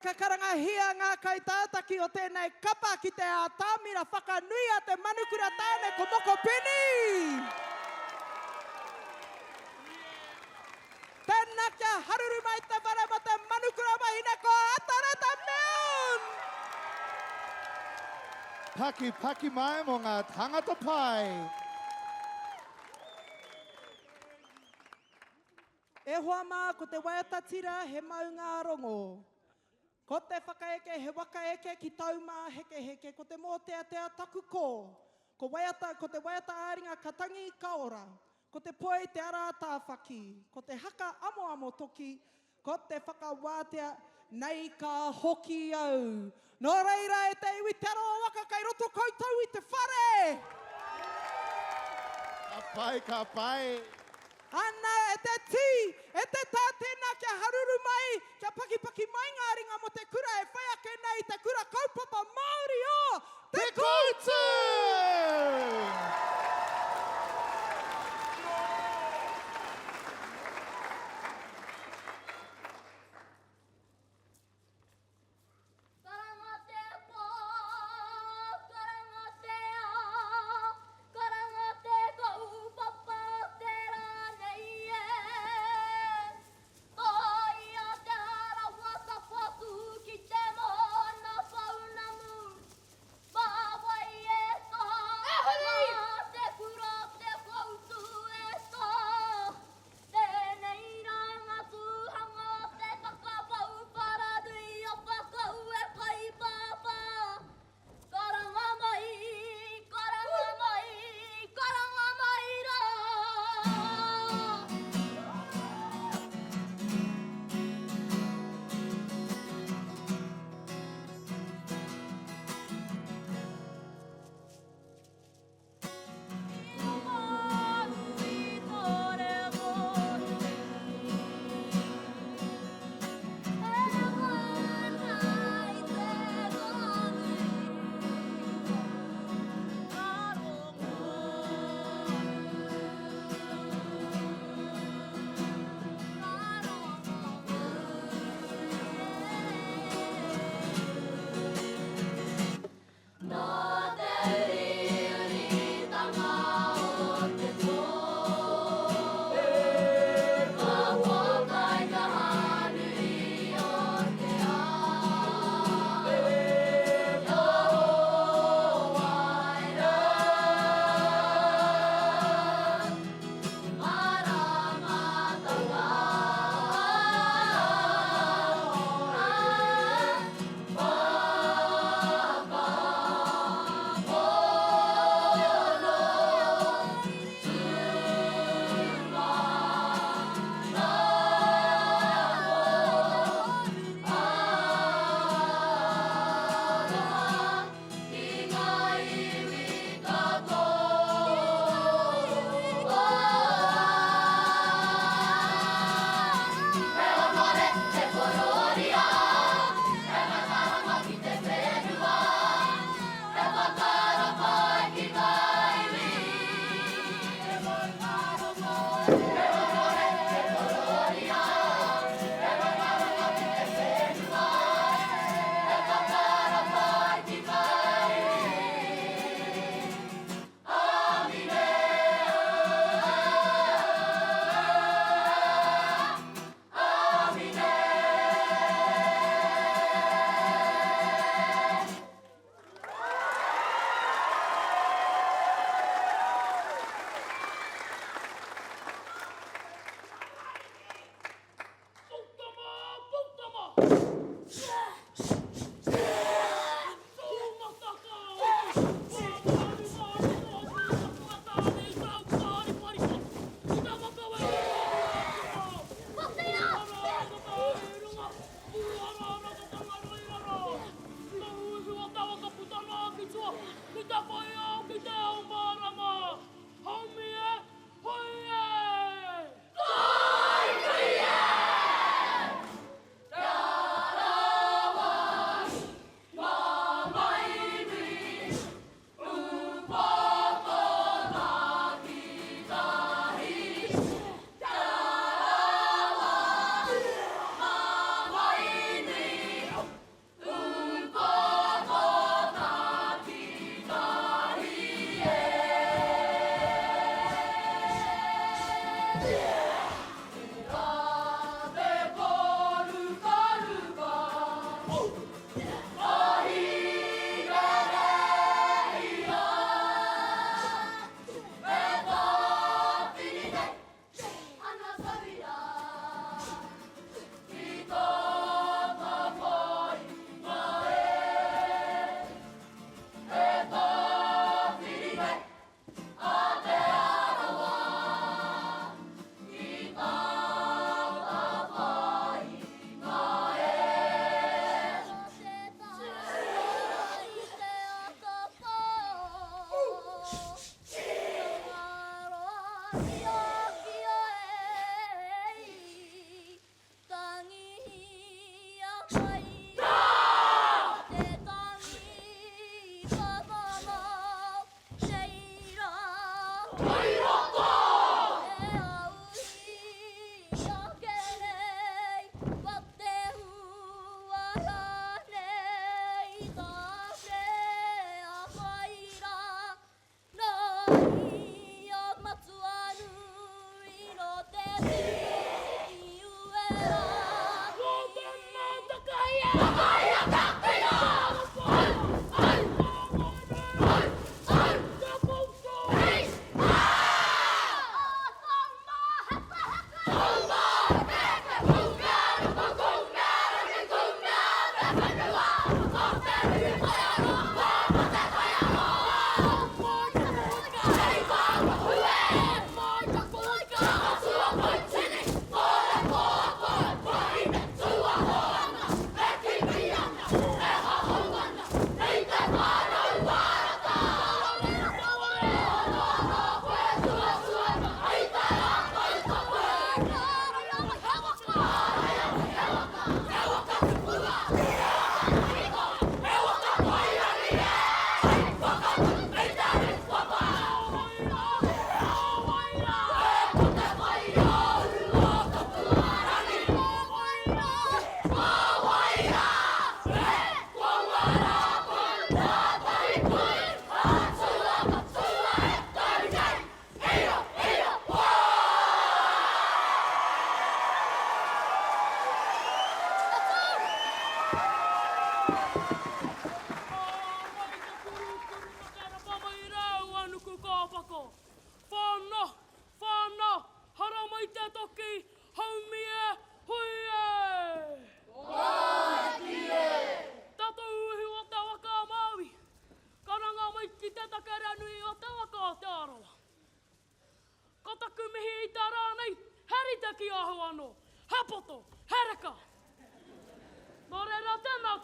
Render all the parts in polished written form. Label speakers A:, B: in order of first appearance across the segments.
A: Ka karangahia ngā kaitātaki o tēnei kapa ki te ātāmira whakanui a te manukura tāne ko moko peni. Tēnā kia haruru mai te whare mo te manukura wahine ko atarata meon.
B: Paki mai mo ngā tangata pai.
A: E hoa mā ko te waiata tira he maunga rongo. Ko te whakaeke he wakaeke ki taumā heke heke ko te mōtea tea taku ko. Ko te waiata āringa katangi i kaora. Ko te poe te ara tāwhaki. Ko te haka amo toki. Ko te whakawātea nei ka hoki au. Nō reira e te iwi te aroa waka kai roto koutou i te whare.
B: Ka pai.
A: Ana e te tī, e te tā tēnā kia haruru mai, kia paki mai ngā ringa mo te kura e whai ake nei te kura kaupapa Māori o Te Koutu!
C: Ki te moana whau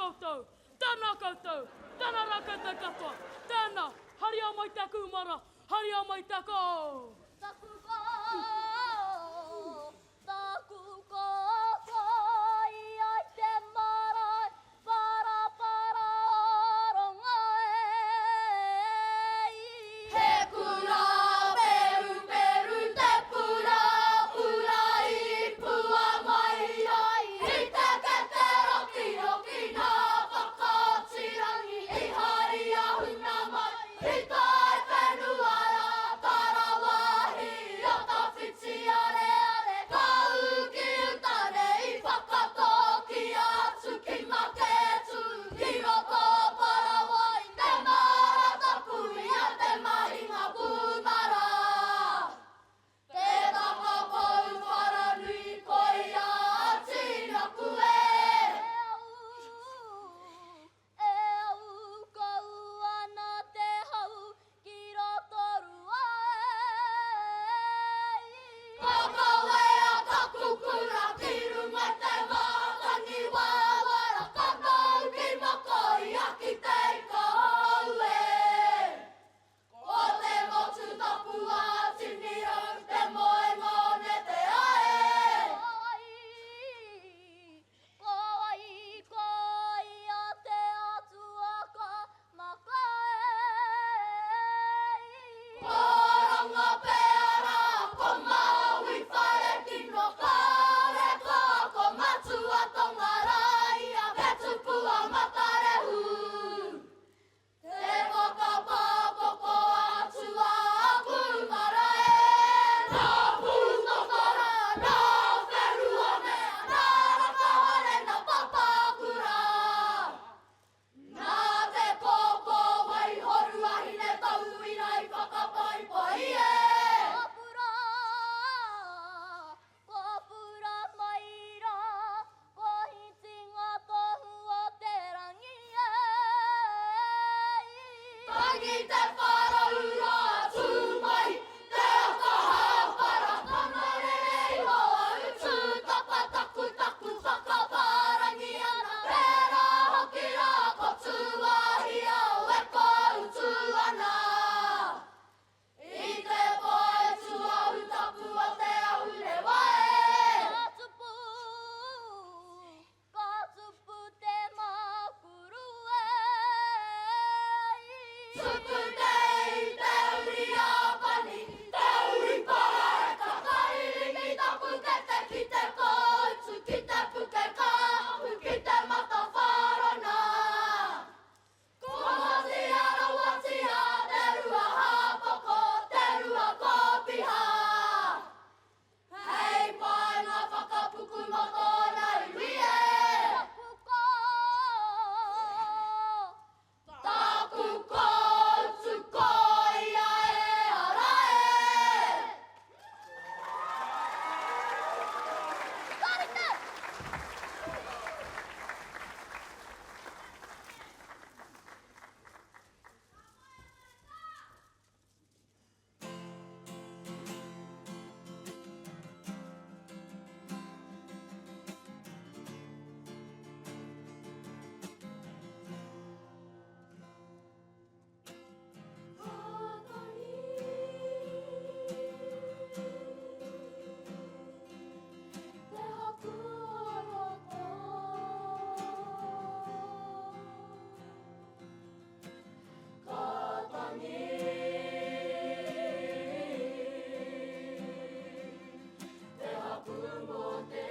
C: koutou, tēnā koutou, tēnā rā koutou katoa, tēnā, haria mai taku mara, haria mai tako.
D: Taku ko, koi ai te marae, para ronga e. He kura, peru, te pura I pua mai ai. I te kete roki nā whakaatirangi, I hari ahuna mai, I tae whenuara, tarawahi, o ta whiti are, ka uki utare, I whakatoki atu ki maketu, ki roto parawai, te mara tapui a te mahinga pumara. Te whakapau wharanui koi a tina kue. E au kau ana te hau ki roto rua e. Kakau e a taku kura ki runga te mātangi wawara, kakau ki makoi a ki te kau e. Ko te motu tapu a tini rau, te moe ngone te ae. Koi a te atua ka makae. Koranga peara, ko maui whare kino kare ka, ko matua tonga rai a petupu a matarehu. Te whakapapoko atua a pumara e. Nā pūtokora, nā wherua mea, nā rakahare na papakura. Nā te kōkō wai horu ahine tau ina I whakapaipai e. Kōpura maira, ko hitinga tohu o te rangi e. Tangi te wharaura atu mai, te whakahapara tanare rei hoa utu, tapa taku whakaparangi ana. Pera hoki rā ko tuahi au e ko utu ana. I te poe tuau tapu o te aure wae. Ka tupu te makuru e. Tupu te uri apani, te uri para e ka kairingi tapu kete ki te koutu, ki te puke kapu, ki te mata wharona. Ko mati arawatia, te rua hapako, te rua kopiha. Hei pai ngā whakapuku moko nai rie. Taku ko, tu koi a e arae. Karite! Te haku oroto. Te haku mo te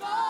D: Go!